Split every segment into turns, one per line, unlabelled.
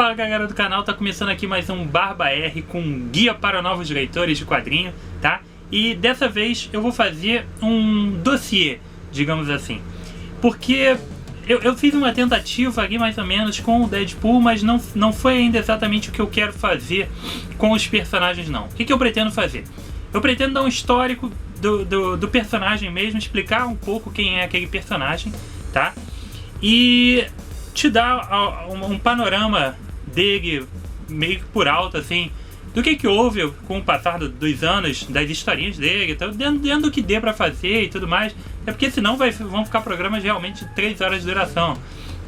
Fala galera do canal, tá começando aqui mais um Barba R com guia para novos leitores de quadrinho, tá? E dessa vez eu vou fazer um dossiê, digamos assim, porque eu fiz uma tentativa ali mais ou menos com o Deadpool, mas não foi ainda exatamente o que eu quero fazer com os personagens não. O que eu pretendo fazer? Eu pretendo dar um histórico do personagem mesmo, explicar um pouco quem é aquele personagem, tá? E te dar um panorama dele meio que por alto, assim, do que houve com o passar dos anos, das historinhas dele, então, dentro do que dê pra fazer e tudo mais. É porque senão vão ficar programas realmente de 3 horas de duração.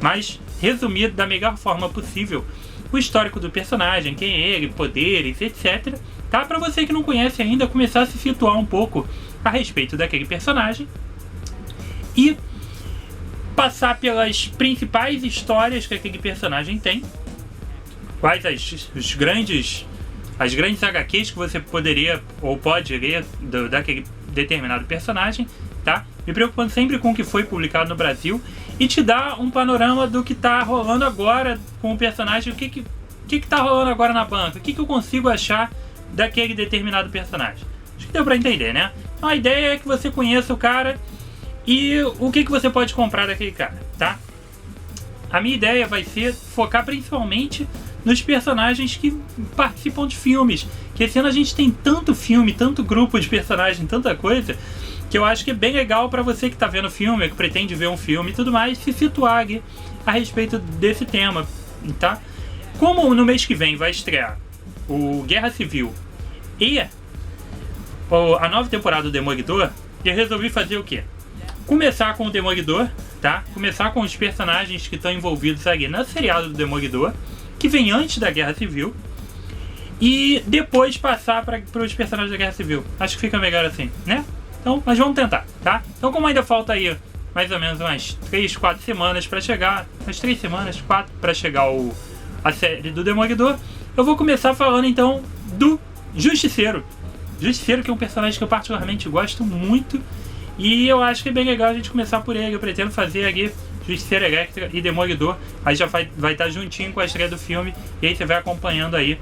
Mas resumir da melhor forma possível o histórico do personagem, quem é ele, poderes, etc. Tá? Pra você que não conhece ainda, começar a se situar um pouco a respeito daquele personagem. E passar pelas principais histórias que aquele personagem tem. Quais as grandes HQs que você poderia ou pode ler daquele determinado personagem, tá? Me preocupando sempre com o que foi publicado no Brasil e te dar um panorama do que tá rolando agora com o personagem, o que tá rolando agora na banca, o que eu consigo achar daquele determinado personagem. Acho que deu pra entender, né? Então a ideia é que você conheça o cara e o que você pode comprar daquele cara, tá? A minha ideia vai ser focar principalmente nos personagens que participam de filmes, que esse ano a gente tem tanto filme, tanto grupo de personagens, tanta coisa, que eu acho que é bem legal para você que tá vendo o filme, que pretende ver um filme e tudo mais, se situar aqui a respeito desse tema, tá? Como no mês que vem vai estrear o Guerra Civil e a nova temporada do Demolidor, eu resolvi fazer o quê? Começar com o Demolidor, tá? Começar com os personagens que estão envolvidos ali no seriado do Demolidor, que vem antes da Guerra Civil, e depois passar para os personagens da Guerra Civil. Acho que fica melhor assim, né? Então, mas vamos tentar, tá? Então, como ainda falta aí mais ou menos umas 3, 4 semanas para chegar, umas 3 semanas, 4 para chegar a série do Demolidor, eu vou começar falando então do Justiceiro. Justiceiro, que é um personagem que eu particularmente gosto muito, e eu acho que é bem legal a gente começar por ele. Eu pretendo fazer aqui Justiceiro, Electra e Demolidor, aí já vai estar juntinho com a estreia do filme, e aí você vai acompanhando aí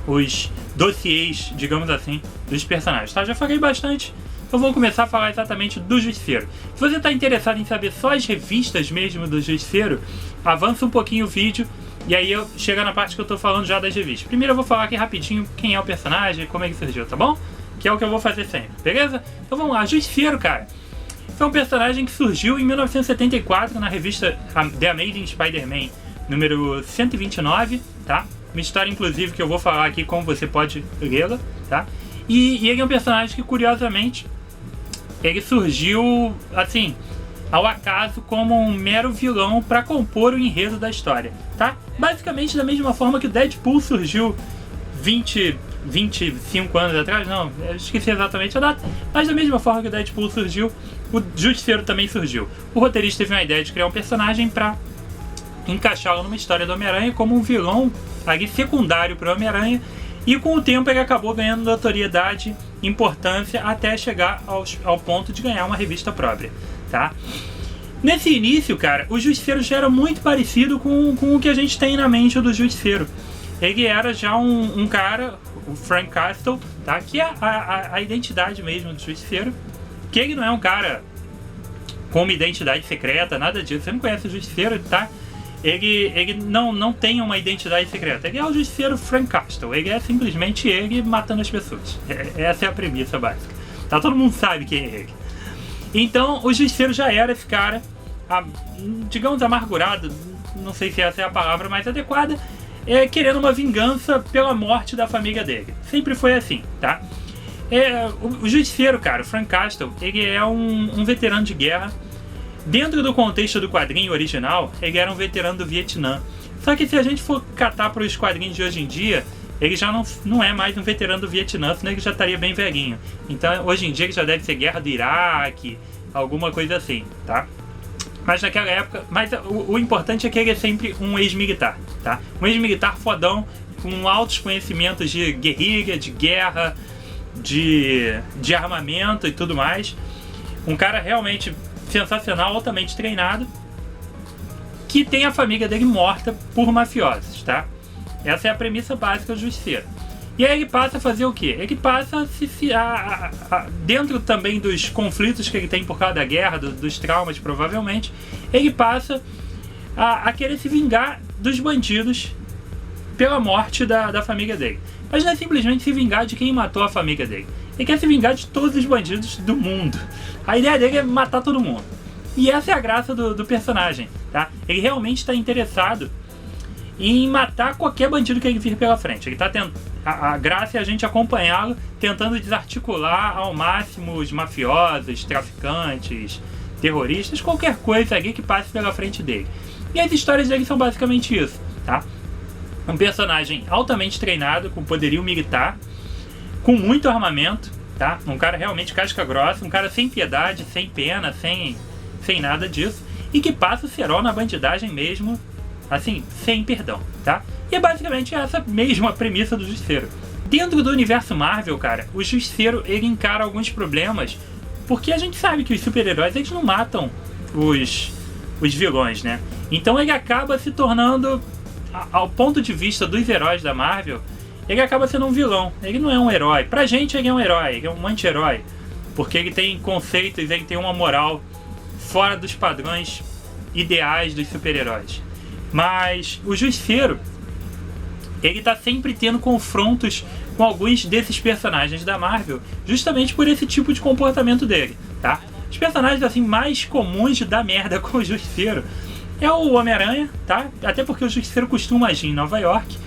os dossiês, digamos assim, dos personagens, tá? Já falei bastante, eu vou começar a falar exatamente do Justiceiro. Se você está interessado em saber só as revistas mesmo do Justiceiro, avança um pouquinho o vídeo, e aí eu chego na parte que eu tô falando já das revistas. Primeiro eu vou falar aqui rapidinho quem é o personagem, como é que surgiu, tá bom? Que é o que eu vou fazer sempre, beleza? Então vamos lá, Justiceiro, cara, foi um personagem que surgiu em 1974 na revista The Amazing Spider-Man, número 129, tá? Uma história, inclusive, que eu vou falar aqui como você pode lê-la, tá? E ele é um personagem que, curiosamente, ele surgiu, assim, ao acaso, como um mero vilão para compor o enredo da história, tá? Basicamente da mesma forma que o Deadpool surgiu 25 anos atrás, não, eu esqueci exatamente a data, mas da mesma forma que o Deadpool surgiu, o Justiceiro também surgiu. O roteirista teve uma ideia de criar um personagem para encaixá-lo numa história do Homem-Aranha como um vilão ali secundário para o Homem-Aranha, e com o tempo ele acabou ganhando notoriedade, importância, até chegar ao ponto de ganhar uma revista própria, tá? Nesse início, cara, o Justiceiro já era muito parecido com o que a gente tem na mente do Justiceiro. Ele era já um cara, o Frank Castle, tá? Que é a identidade mesmo do Justiceiro. Que ele não é um cara com uma identidade secreta, nada disso. Você não conhece o Justiceiro, tá? Ele não tem uma identidade secreta. Ele é o Justiceiro Frank Castle. Ele é simplesmente ele matando as pessoas. Essa é a premissa básica. Tá? Todo mundo sabe quem é ele. Então, o Justiceiro já era esse cara, digamos, amargurado. Não sei se essa é a palavra mais adequada. Querendo uma vingança pela morte da família dele. Sempre foi assim, tá? O Justiceiro, cara, o Frank Castle, ele é um veterano de guerra. Dentro do contexto do quadrinho original, ele era um veterano do Vietnã. Só que se a gente for catar para os quadrinhos de hoje em dia, ele já não é mais um veterano do Vietnã, senão ele já estaria bem velhinho. Então hoje em dia ele já deve ser guerra do Iraque, alguma coisa assim, tá? Mas naquela época, o importante é que ele é sempre um ex-militar, tá? Um ex-militar fodão, com altos conhecimentos de guerrilha, de guerra, de armamento e tudo mais. Um cara realmente sensacional, altamente treinado. que tem a família dele morta por mafiosos, tá? Essa é a premissa básica do Justiceiro. E aí ele passa a fazer o quê? Ele passa dentro também dos conflitos que ele tem por causa da guerra, dos traumas provavelmente, ele passa a querer se vingar dos bandidos pela morte da família dele. Mas não é simplesmente se vingar de quem matou a família dele. Ele quer se vingar de todos os bandidos do mundo. A ideia dele é matar todo mundo. E essa é a graça do personagem, tá? Ele realmente está interessado em matar qualquer bandido que ele vir pela frente. Ele tá a graça é a gente acompanhá-lo tentando desarticular ao máximo os mafiosos, traficantes, terroristas, qualquer coisa ali que passe pela frente dele. E as histórias dele são basicamente isso, tá? Um personagem altamente treinado, com poderio militar, com muito armamento, tá? Um cara realmente casca grossa, um cara sem piedade, sem pena, sem nada disso, e que passa o cerol na bandidagem mesmo, assim, sem perdão, tá? E é basicamente essa mesma premissa do Justiceiro. Dentro do universo Marvel, cara, o Justiceiro, ele encara alguns problemas, porque a gente sabe que os super-heróis, eles não matam os vilões, né? Então ele acaba se tornando, ao ponto de vista dos heróis da Marvel, ele acaba sendo um vilão. Ele não é um herói. Pra gente ele é um herói, ele é um anti-herói, porque ele tem conceitos, ele tem uma moral fora dos padrões ideais dos super-heróis. Mas o Justiceiro, ele tá sempre tendo confrontos com alguns desses personagens da Marvel, justamente por esse tipo de comportamento dele, tá? Os personagens assim mais comuns de dar merda com o Justiceiro é o Homem-Aranha, tá? Até porque o Justiceiro costuma agir em Nova York.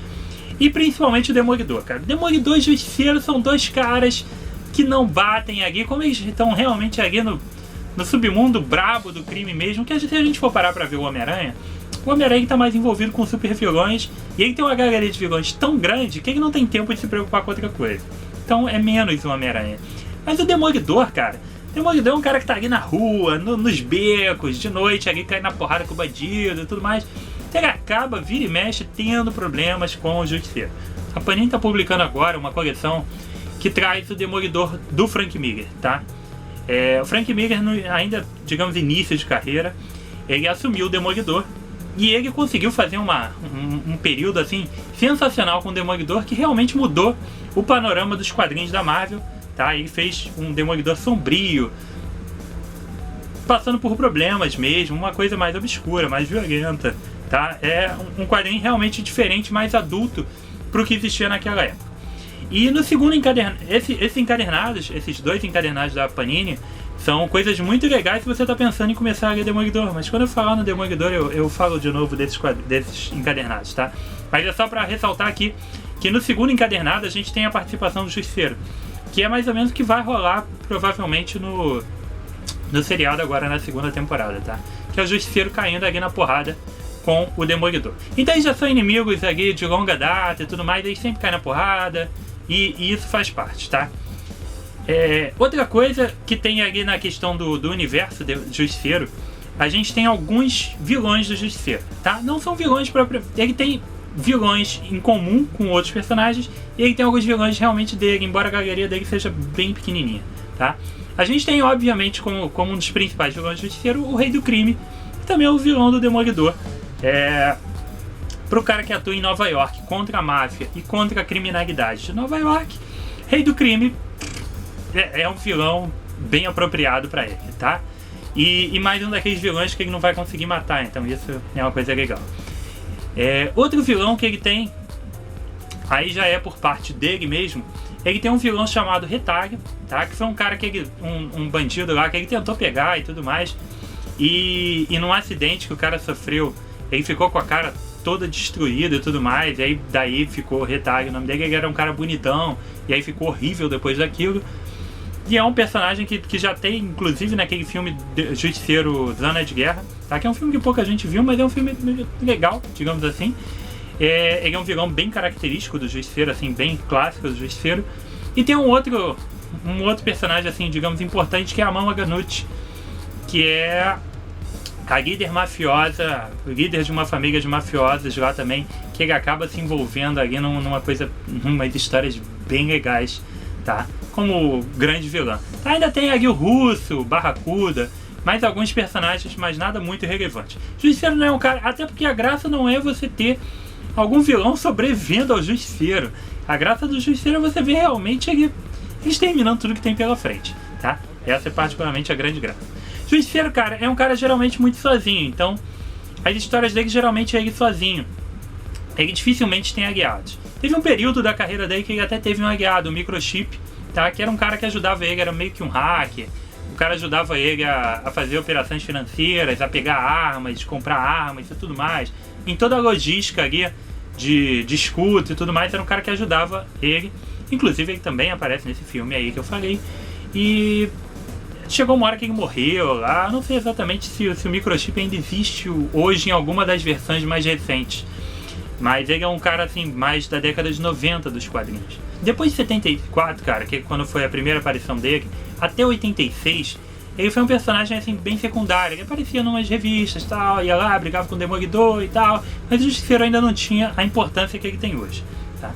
E principalmente o Demolidor, cara. Demolidor e Justiceiro são dois caras que não batem aqui, como eles estão realmente aqui no submundo brabo do crime mesmo, que se a gente for parar pra ver o Homem-Aranha está mais envolvido com super vilões, e ele tem uma galeria de vilões tão grande que ele não tem tempo de se preocupar com outra coisa. Então é menos o Homem-Aranha. Mas o Demolidor, cara, o Demolidor é um cara que tá ali na rua, nos becos, de noite, ali caindo na porrada com o bandido e tudo mais. Ele acaba, vira e mexe, tendo problemas com o Justiceiro. A Panini tá publicando agora uma coleção que traz o Demolidor do Frank Miller, tá? O Frank Miller, ainda, digamos, início de carreira, ele assumiu o Demolidor e ele conseguiu fazer um período assim sensacional com o Demolidor, que realmente mudou o panorama dos quadrinhos da Marvel, tá? Ele fez um Demolidor sombrio, passando por problemas mesmo, uma coisa mais obscura, mais violenta, tá? É um quadrinho realmente diferente, mais adulto pro que existia naquela época. E no segundo encadernado, esses dois encadernados da Panini são coisas muito legais se você está pensando em começar a ler Demolidor. Mas quando eu falar no Demolidor, eu falo de novo desses encadernados, tá? Mas é só para ressaltar aqui que no segundo encadernado a gente tem a participação do Justiceiro, que é mais ou menos o que vai rolar provavelmente no seriado agora na segunda temporada, tá? Que é o Justiceiro caindo ali na porrada com o Demolidor. Então eles já são inimigos ali de longa data e tudo mais, eles sempre caem na porrada. E isso faz parte, tá? Outra coisa que tem ali na questão do universo do Justiceiro, a gente tem alguns vilões do Justiceiro, tá? Não são vilões próprios. Ele tem vilões em comum com outros personagens e ele tem alguns vilões realmente dele, embora a galeria dele seja bem pequenininha, tá? A gente tem, obviamente, como um dos principais vilões do Justiceiro, o Rei do Crime, que também é o vilão do Demolidor. Pro cara que atua em Nova York contra a máfia e contra a criminalidade de Nova York, Rei do Crime é um vilão bem apropriado para ele, tá? E mais um daqueles vilões que ele não vai conseguir matar, então isso é uma coisa legal. Outro vilão que ele tem, aí já é por parte dele mesmo, ele tem um vilão chamado Retalho, tá? Que foi um cara que um bandido lá que ele tentou pegar e tudo mais, e num acidente que o cara sofreu, ele ficou com a cara toda destruída e tudo mais, e aí daí ficou Retalho, o nome dele. Ele era um cara bonitão, e aí ficou horrível depois daquilo. E é um personagem que já tem, inclusive, naquele filme Justiceiro Zona de Guerra, tá? Que é um filme que pouca gente viu, mas é um filme legal, digamos assim. Ele é um vilão bem característico do Justiceiro, assim, bem clássico do Justiceiro. E tem um outro personagem, assim, digamos, importante, que é a Mama Ganucci, que é a líder mafiosa, o líder de uma família de mafiosos lá também, que ele acaba se envolvendo ali numas histórias bem legais, tá? Como grande vilão. Ainda tem ali o Russo, o Barracuda, mais alguns personagens, mas nada muito relevante. Justiceiro não é um cara, até porque a graça não é você ter algum vilão sobrevivendo ao Justiceiro. A graça do Justiceiro é você ver realmente ele exterminando tudo que tem pela frente, tá? Essa é particularmente a grande graça. Justiceiro, cara, é um cara geralmente muito sozinho, então as histórias dele geralmente é ele sozinho. Ele dificilmente tem aliados. Teve um período da carreira dele que ele até teve um aliado, o Microchip, tá? Que era um cara que ajudava ele, era meio que um hacker. O cara ajudava ele a fazer operações financeiras, a pegar armas, comprar armas e tudo mais. Em toda a logística ali de escuta e tudo mais, era um cara que ajudava ele. Inclusive ele também aparece nesse filme aí que eu falei. E chegou uma hora que ele morreu lá. Não sei exatamente se o Microchip ainda existe hoje em alguma das versões mais recentes. Mas ele é um cara assim, mais da década de 90 dos quadrinhos. Depois de 74, cara, que é quando foi a primeira aparição dele, até 86, ele foi um personagem assim, bem secundário. Ele aparecia em umas revistas e tal, ia lá, brigava com o Demolidor e tal. Mas o Justiceiro ainda não tinha a importância que ele tem hoje, tá?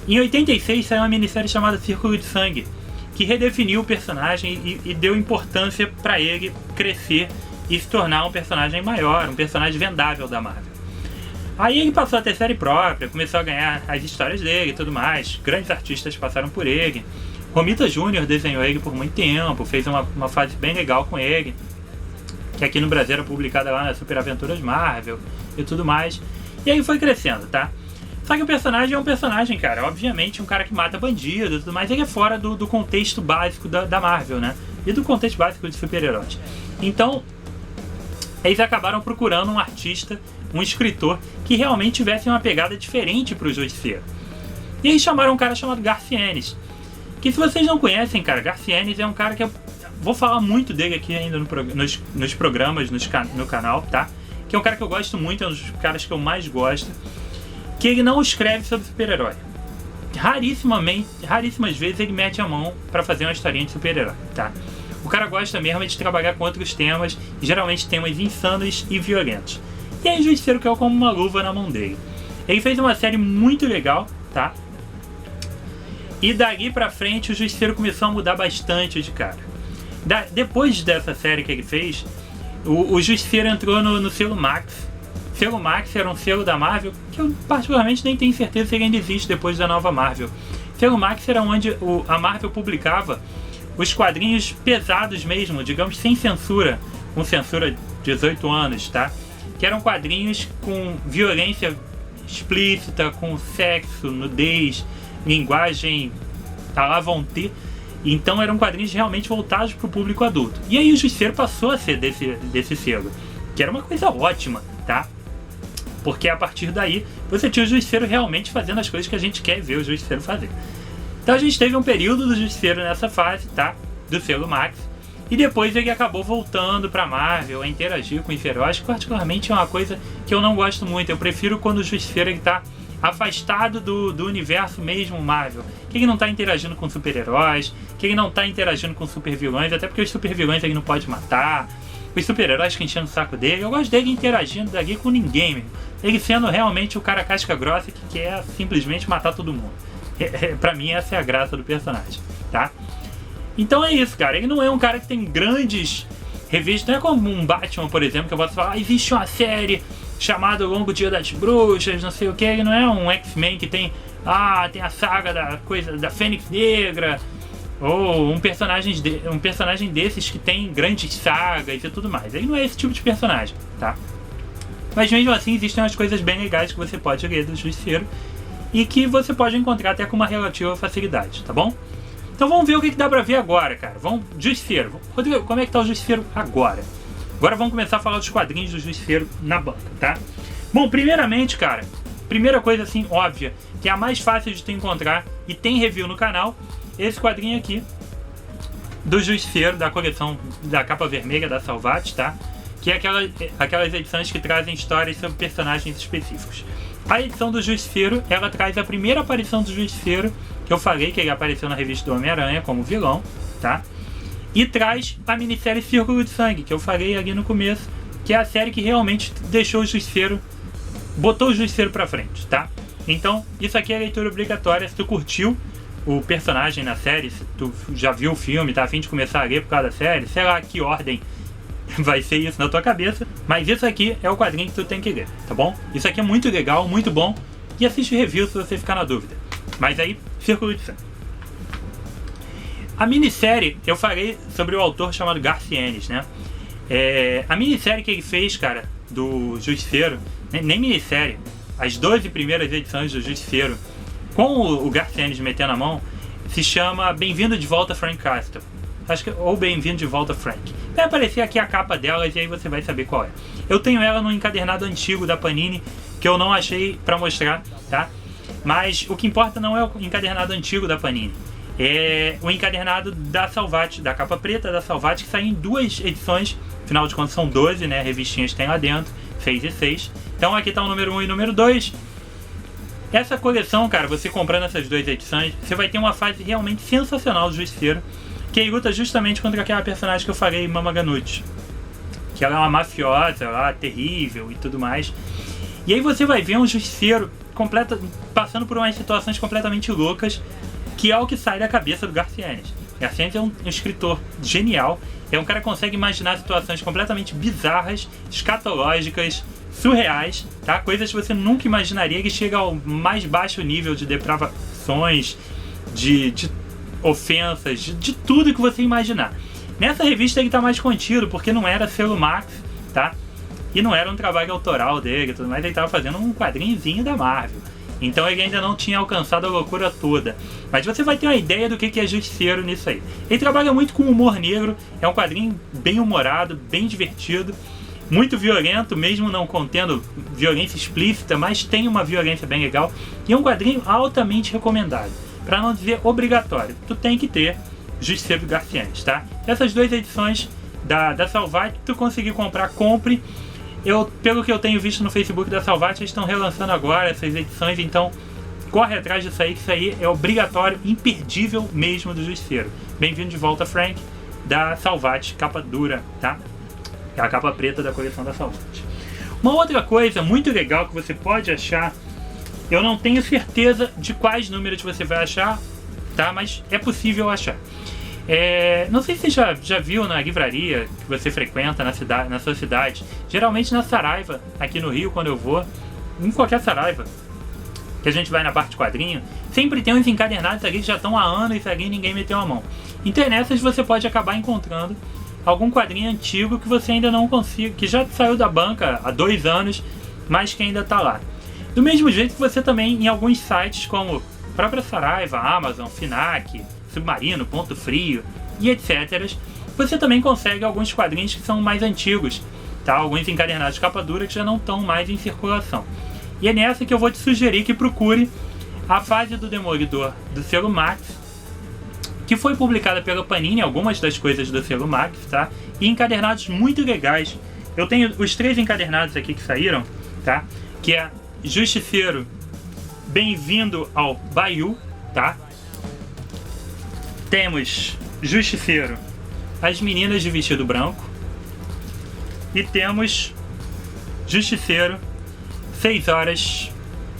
Em 86 saiu uma minissérie chamada Círculo de Sangue, que redefiniu o personagem e deu importância para ele crescer e se tornar um personagem maior, um personagem vendável da Marvel. Aí ele passou a ter série própria, começou a ganhar as histórias dele e tudo mais. Grandes artistas passaram por ele. Romita Jr. desenhou ele por muito tempo, fez uma fase bem legal com ele, que aqui no Brasil era publicada lá na Super Aventuras Marvel e tudo mais. E aí foi crescendo, tá? Só que o personagem é um personagem, cara, obviamente um cara que mata bandido e tudo mais. Ele é fora do contexto básico da Marvel, né? E do contexto básico de super-heróis. Então, eles acabaram procurando um artista, um escritor, que realmente tivesse uma pegada diferente pro Justiceiro. E eles chamaram um cara chamado Garth Ennis. Que se vocês não conhecem, cara, Garth Ennis é um cara que eu vou falar muito dele aqui ainda nos programas, no canal, tá? Que é um cara que eu gosto muito, é um dos caras que eu mais gosto. Que ele não escreve sobre super-herói. Raríssimas vezes ele mete a mão pra fazer uma historinha de super-herói, tá? O cara gosta mesmo de trabalhar com outros temas, geralmente temas insanos e violentos. E aí o Justiceiro caiu como uma luva na mão dele. Ele fez uma série muito legal, tá? E dali pra frente o Justiceiro começou a mudar bastante de cara. Depois dessa série que ele fez, o Justiceiro entrou no selo Max. O selo Max era um selo da Marvel, que eu particularmente nem tenho certeza se ele ainda existe depois da nova Marvel. O selo Max era onde a Marvel publicava os quadrinhos pesados mesmo, digamos, sem censura, com censura 18 anos, tá? Que eram quadrinhos com violência explícita, com sexo, nudez, linguagem à la vontade. Então eram quadrinhos realmente voltados para o público adulto. E aí o Justiceiro passou a ser desse selo, que era uma coisa ótima, tá? Porque a partir daí você tinha o Justiceiro realmente fazendo as coisas que a gente quer ver o Justiceiro fazer. Então a gente teve um período do Justiceiro nessa fase, tá? Do selo Max. E depois ele acabou voltando pra Marvel a interagir com os heróis, que particularmente é uma coisa que eu não gosto muito. Eu prefiro quando o Justiceiro ele tá afastado do universo mesmo Marvel. Que ele não tá interagindo com super-heróis, que ele não tá interagindo com super-vilões, até porque os super-vilões ele não pode matar. Os super-heróis que enchendo o saco dele, eu gosto dele interagindo daqui com ninguém, mesmo. Ele sendo realmente o cara casca grossa que quer simplesmente matar todo mundo. Pra mim essa é a graça do personagem, tá? Então é isso, cara. Ele não é um cara que tem grandes revistas. Não é como um Batman, por exemplo, que eu posso falar, existe uma série chamada O Longo Dia das Bruxas, não sei o que. Ele não é um X-Men que tem a saga da Fênix Negra, ou um personagem desses que tem grandes sagas e tudo mais. Ele não é esse tipo de personagem, tá? Mas mesmo assim existem umas coisas bem legais que você pode ler do Justiceiro e que você pode encontrar até com uma relativa facilidade, tá bom? Então vamos ver o que dá pra ver agora, cara. Justiceiro. Rodrigo, como é que tá o Justiceiro agora? Agora vamos começar a falar dos quadrinhos do Justiceiro na banca, tá? Bom, primeiramente, cara, primeira coisa assim, óbvia, que é a mais fácil de tu encontrar e tem review no canal, esse quadrinho aqui do Justiceiro, da coleção da capa vermelha da Salvat, tá? Que é aquelas edições que trazem histórias sobre personagens específicos. A edição do Justiceiro, ela traz a primeira aparição do Justiceiro, que eu falei que ele apareceu na revista do Homem-Aranha como vilão, tá? E traz a minissérie Círculo de Sangue, que eu falei ali no começo, que é a série que realmente deixou o Justiceiro, botou o Justiceiro pra frente, tá? Então, isso aqui é leitura obrigatória. Se tu curtiu o personagem na série, se tu já viu o filme, tá a fim de começar a ler por causa da série, sei lá que ordem vai ser isso na tua cabeça, mas isso aqui é o quadrinho que tu tem que ler, tá bom? Isso aqui é muito legal, muito bom, e assiste review se você ficar na dúvida. Mas aí, Círculo de Sangue. A minissérie, eu falei sobre o autor chamado Garcienes, né? A minissérie que ele fez, cara, do Justiceiro, nem minissérie, as 12 primeiras edições do Justiceiro, com o Garcienes metendo a mão, se chama Bem-vindo de Volta, Frank Castle. Acho que, ou Bem-vindo de Volta, Frank. Vai aparecer aqui a capa delas e aí você vai saber qual é. Eu tenho ela no encadernado antigo da Panini, que eu não achei pra mostrar, tá? Mas o que importa não é o encadernado antigo da Panini. É o encadernado da Salvat, da capa preta da Salvat, que sai em 2 edições. Afinal de contas são 12, né? Revistinhas tem lá dentro, 6 e 6. Então aqui tá o número 1 e o número 2. Essa coleção, cara, você comprando essas 2 edições, você vai ter uma fase realmente sensacional do Justiceiro, que ele luta justamente contra aquela personagem que eu falei, Mama Ganucci, que ela é uma mafiosa lá, terrível e tudo mais. E aí você vai ver um Justiceiro passando por umas situações completamente loucas, que é o que sai da cabeça do Garcienes. Garcienes é um escritor genial, é um cara que consegue imaginar situações completamente bizarras, escatológicas, surreais, tá? Coisas que você nunca imaginaria, que chega ao mais baixo nível de depravações, de ofensas, de tudo que você imaginar. Nessa revista ele tá mais contido, porque não era selo Max, tá? E não era um trabalho autoral dele, tudo mais, ele tava fazendo um quadrinhozinho da Marvel. Então ele ainda não tinha alcançado a loucura toda. Mas você vai ter uma ideia do que é Justiceiro nisso aí. Ele trabalha muito com humor negro, é um quadrinho bem humorado, bem divertido, muito violento, mesmo não contendo violência explícita, mas tem uma violência bem legal. E é um quadrinho altamente recomendado, para não dizer obrigatório. Tu tem que ter Justiceiro do Garcienes, tá? Essas 2 edições da Salvat, tu conseguir comprar, compre. Pelo que eu tenho visto no Facebook da Salvat, eles estão relançando agora essas edições, então corre atrás disso aí, que isso aí é obrigatório, imperdível mesmo do Justiceiro. Bem-vindo de volta, Frank, da Salvat, capa dura, tá? É a capa preta da coleção da Salvat. Uma outra coisa muito legal que você pode achar, eu não tenho certeza de quais números você vai achar, tá? Mas é possível achar. Não sei se você já viu na livraria que você frequenta na sua cidade, geralmente na Saraiva, aqui no Rio, quando eu vou, em qualquer Saraiva, que a gente vai na parte de quadrinho, sempre tem uns encadernados ali que já estão há anos ali e ninguém meteu a mão. Então nessas você pode acabar encontrando algum quadrinho antigo que você ainda não consiga, que já saiu da banca há 2 anos, mas que ainda está lá. Do mesmo jeito que você também, em alguns sites como própria Saraiva, Amazon, Fnac, Submarino, Ponto Frio e etc., você também consegue alguns quadrinhos que são mais antigos, tá? Alguns encadernados de capa dura que já não estão mais em circulação. E é nessa que eu vou te sugerir que procure a fase do Demolidor do selo Max, que foi publicada pela Panini, algumas das coisas do selo Max, tá? E encadernados muito legais. Eu tenho os 3 encadernados aqui que saíram, tá? Que é Justiceiro, Bem-vindo ao Bayou, tá? Temos Justiceiro, As Meninas de Vestido Branco. E temos Justiceiro, 6 Horas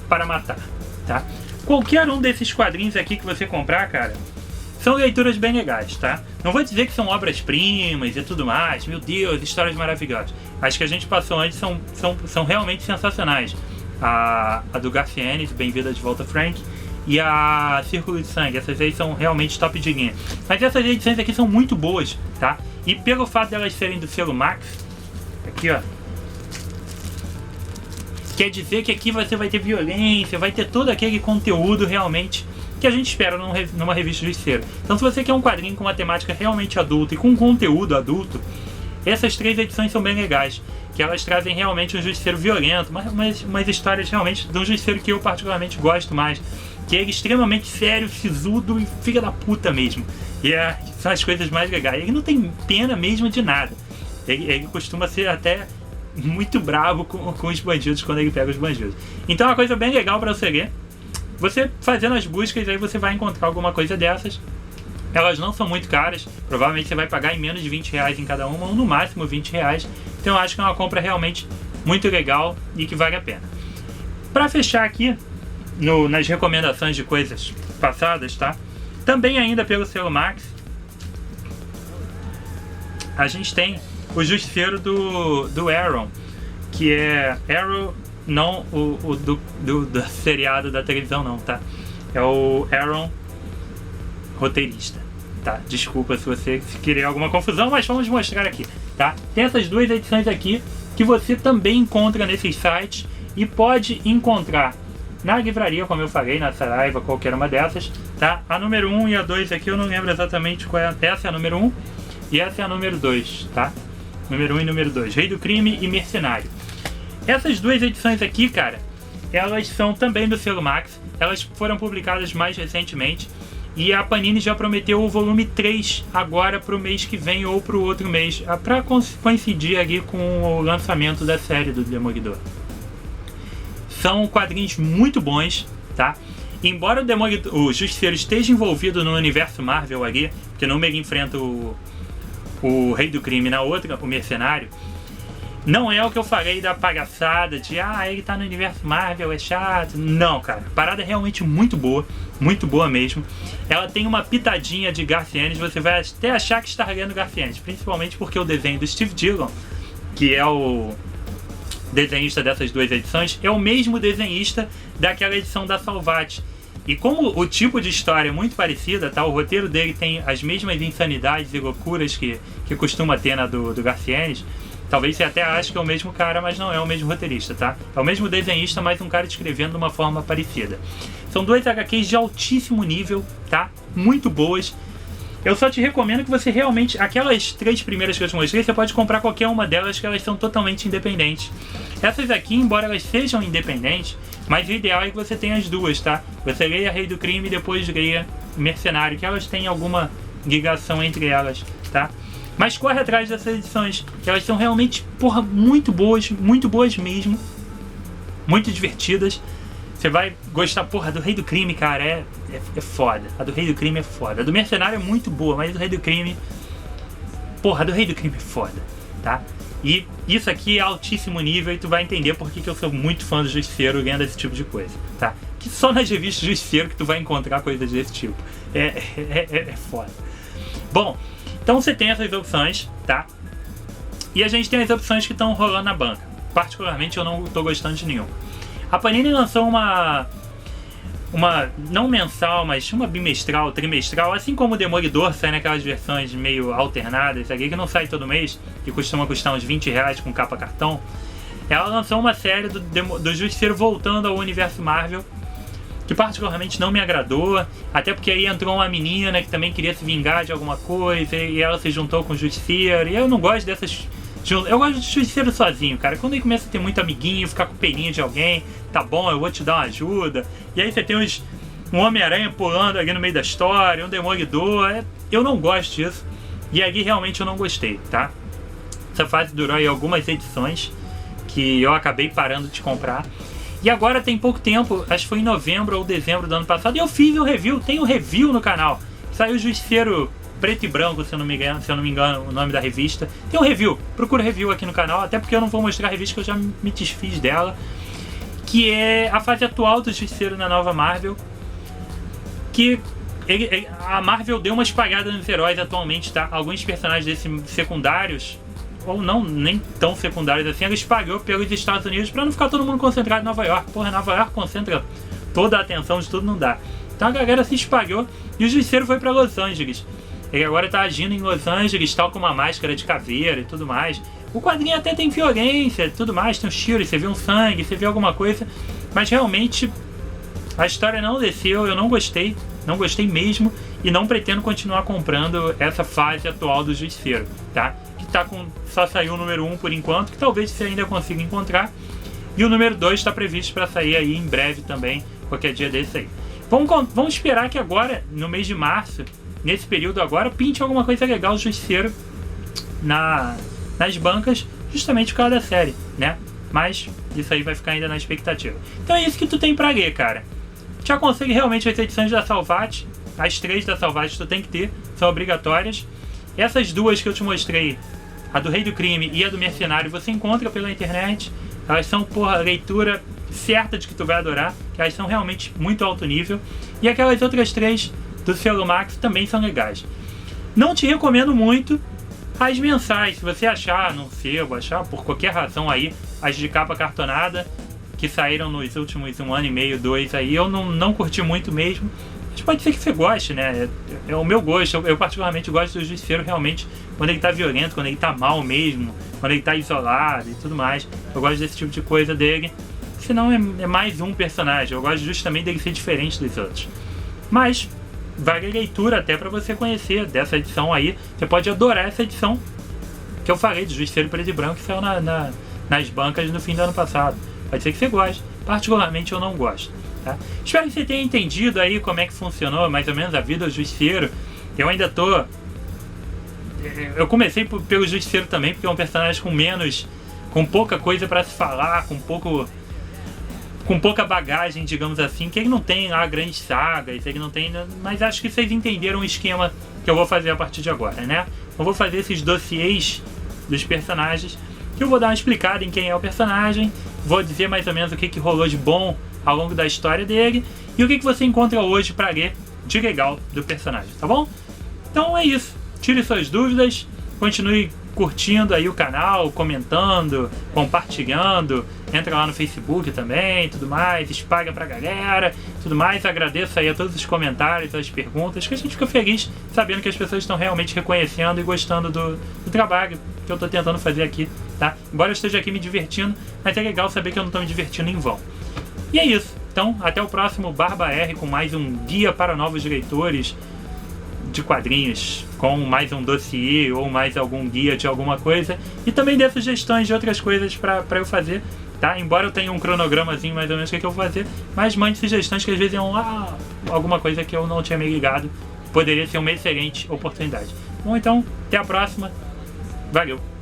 para Matar, tá? Qualquer um desses quadrinhos aqui que você comprar, cara, são leituras bem legais, tá? Não vou dizer que são obras-primas e tudo mais, meu Deus, histórias maravilhosas. As que a gente passou antes são realmente sensacionais. A do Garcienes, Bem-vinda de Volta, Frank, e a Círculo de Sangue, essas aí são realmente top de linha. Mas essas edições aqui são muito boas, tá? E pelo fato de elas serem do selo Max, aqui ó, quer dizer que aqui você vai ter violência, vai ter todo aquele conteúdo realmente que a gente espera numa revista Justiceiro. Então se você quer um quadrinho com uma temática realmente adulta e com conteúdo adulto, essas 3 edições são bem legais, que elas trazem realmente um Justiceiro violento, umas histórias realmente de um Justiceiro que eu particularmente gosto mais, que é extremamente sério, sisudo e filha da puta mesmo. E são as coisas mais legais. Ele não tem pena mesmo de nada. Ele costuma ser até muito bravo com os bandidos quando ele pega os bandidos. Então é uma coisa bem legal para você ler. Você fazendo as buscas, aí você vai encontrar alguma coisa dessas. Elas não são muito caras, provavelmente você vai pagar em menos de 20 reais em cada uma, ou no máximo 20 reais. Então eu acho que é uma compra realmente muito legal e que vale a pena. Para fechar aqui, nas recomendações de coisas passadas, tá? Também ainda pelo selo Max, a gente tem o Justiceiro do Arrow, que é Arrow, não o do seriado da televisão não, tá? É o Arrow roteirista, tá? Desculpa se você querer alguma confusão, mas vamos mostrar aqui, tá? Tem essas duas edições aqui que você também encontra nesses sites e pode encontrar na livraria, como eu falei, na Saraiva, qualquer uma dessas, tá? A número 1 e a 2 aqui eu não lembro exatamente qual é. Essa é a número 1 e essa é a número 2, tá? Número 1 e número 2, Rei do Crime e Mercenário. Essas duas edições aqui, cara, elas são também do selo Max, elas foram publicadas mais recentemente e a Panini já prometeu o volume 3 agora pro mês que vem ou pro outro mês, pra coincidir ali com o lançamento da série do Demolidor. São quadrinhos muito bons, tá? Embora o Justiceiro esteja envolvido no universo Marvel ali, porque numa ele enfrenta o Rei do Crime, na outra o Mercenário, não é o que eu falei da palhaçada de ele tá no universo Marvel, é chato. Não, cara, a parada é realmente muito boa mesmo. Ela tem uma pitadinha de Garth Ennis, você vai até achar que está lendo Garth Ennis, principalmente porque o desenho do Steve Dillon, que é o desenhista dessas duas edições, é o mesmo desenhista daquela edição da Salvat. E como o tipo de história é muito parecida, tá? O roteiro dele tem as mesmas insanidades e loucuras que costuma ter na do Garth Ennis. Talvez você até ache que é o mesmo cara, mas não é o mesmo roteirista, tá? É o mesmo desenhista, mas um cara escrevendo de uma forma parecida. São dois HQs de altíssimo nível, tá? Muito boas. Eu só te recomendo que você realmente... Aquelas 3 primeiras que eu te mostrei, você pode comprar qualquer uma delas, que elas são totalmente independentes. Essas aqui, embora elas sejam independentes, mas o ideal é que você tenha as duas, tá? Você leia Rei do Crime e depois leia Mercenário, que elas têm alguma ligação entre elas, tá? Mas corre atrás dessas edições, que elas são realmente, porra, muito boas mesmo. Muito divertidas. Você vai gostar, porra, do Rei do Crime, cara, é foda. A do Rei do Crime é foda. A do Mercenário é muito boa, mas a do Rei do Crime... Porra, a do Rei do Crime é foda, tá? E isso aqui é altíssimo nível e tu vai entender por que eu sou muito fã do Justiceiro lendo esse tipo de coisa, tá? Que só nas revistas do Justiceiro que tu vai encontrar coisas desse tipo. É foda. Bom, então você tem essas opções, tá? E a gente tem as opções que estão rolando na banca. Particularmente eu não tô gostando de nenhum. A Panini lançou uma não mensal, mas uma bimestral, trimestral, assim como o Demolidor sai naquelas versões meio alternadas, aqui que não sai todo mês, que costuma custar uns R$20 com capa cartão. Ela lançou uma série do Justiceiro voltando ao universo Marvel, que particularmente não me agradou, até porque aí entrou uma menina que também queria se vingar de alguma coisa, e ela se juntou com o Justiceiro, e eu não gosto dessas... Eu gosto de Justiceiro sozinho, cara. Quando ele começa a ter muito amiguinho, ficar com peninha de alguém, tá bom, eu vou te dar uma ajuda. E aí você tem um Homem-Aranha pulando ali no meio da história, um Demolidor. Eu não gosto disso. E ali realmente eu não gostei, tá? Essa fase durou aí algumas edições, que eu acabei parando de comprar. E agora tem pouco tempo, acho que foi em novembro ou dezembro do ano passado, e eu fiz o review, tem um review no canal. Saiu o Justiceiro preto e branco, se eu não me engano o nome da revista. Tem um review, procura review aqui no canal, até porque eu não vou mostrar a revista que eu já me desfiz dela, que é a fase atual do Justiceiro na nova Marvel, que a Marvel deu uma espalhada nos heróis atualmente, tá? Alguns personagens desses secundários, ou não, nem tão secundários assim, ela espalhou pelos Estados Unidos pra não ficar todo mundo concentrado em Nova York. Porra, Nova York concentra toda a atenção de tudo, não dá. Então a galera se espalhou e o Justiceiro foi pra Los Angeles. Ele agora tá agindo em Los Angeles, tal, com uma máscara de caveira e tudo mais. O quadrinho até tem violência e tudo mais, tem um tiro, você vê um sangue, você vê alguma coisa, mas realmente a história não desceu, eu não gostei mesmo, e não pretendo continuar comprando essa fase atual do Justiceiro, tá? Que tá com, só saiu o número 1 por enquanto, que talvez você ainda consiga encontrar, e o número 2 está previsto para sair aí em breve também, qualquer dia desse aí. Vamos esperar que agora, no mês de março, nesse período agora, pinte alguma coisa legal do Justiceiro nas bancas, justamente por causa da série, né? Mas isso aí vai ficar ainda na expectativa. Então é isso que tu tem pra ler, cara. Te aconselho realmente as edições da Salvat, as 3 da Salvat tu tem que ter, são obrigatórias. Essas duas que eu te mostrei, a do Rei do Crime e a do Mercenário, você encontra pela internet. Elas são, porra, leitura certa de que tu vai adorar, que elas são realmente muito alto nível. E aquelas outras 3 do selo Max também são legais. Não te recomendo muito, As mensais, se você achar no sebo, achar por qualquer razão aí, as de capa cartonada, que saíram nos últimos 1 ano e meio, 2 aí, eu não curti muito mesmo. Mas pode ser que você goste, né? É o meu gosto. Eu particularmente gosto do Justiceiro realmente quando ele tá violento, quando ele tá mal mesmo, quando ele tá isolado e tudo mais. Eu gosto desse tipo de coisa dele. Senão é mais um personagem. Eu gosto justamente dele ser diferente dos outros. Mas vale a leitura até pra você conhecer dessa edição aí. Você pode adorar essa edição que eu falei de Justiceiro Preto e Branco, que saiu nas bancas no fim do ano passado. Pode ser que você goste. Particularmente eu não gosto. Tá? Espero que você tenha entendido aí como é que funcionou mais ou menos a vida do Justiceiro. Eu ainda tô... Eu comecei pelo Justiceiro também, porque é um personagem com pouca coisa pra se falar, com pouca bagagem, digamos assim, que ele não tem lá grandes sagas, ele não tem... Mas acho que vocês entenderam o esquema que eu vou fazer a partir de agora, né? Eu vou fazer esses dossiês dos personagens, que eu vou dar uma explicada em quem é o personagem, vou dizer mais ou menos o que rolou de bom ao longo da história dele e o que você encontra hoje para ler de legal do personagem, tá bom? Então é isso, tire suas dúvidas, continue curtindo aí o canal, comentando, compartilhando, entra lá no Facebook também, tudo mais, espalha pra galera, tudo mais. Agradeço aí a todos os comentários, as perguntas, que a gente fica feliz sabendo que as pessoas estão realmente reconhecendo e gostando do trabalho que eu tô tentando fazer aqui, tá? Embora eu esteja aqui me divertindo, mas é legal saber que eu não tô me divertindo em vão. E é isso. Então, até o próximo Barba R com mais um guia para novos leitores de quadrinhos, com mais um dossiê ou mais algum guia de alguma coisa. E também dê sugestões de outras coisas para eu fazer, tá? Embora eu tenha um cronogramazinho mais ou menos do que eu vou fazer, mas mande sugestões que às vezes é alguma coisa que eu não tinha me ligado. Poderia ser uma excelente oportunidade. Bom, então, até a próxima. Valeu!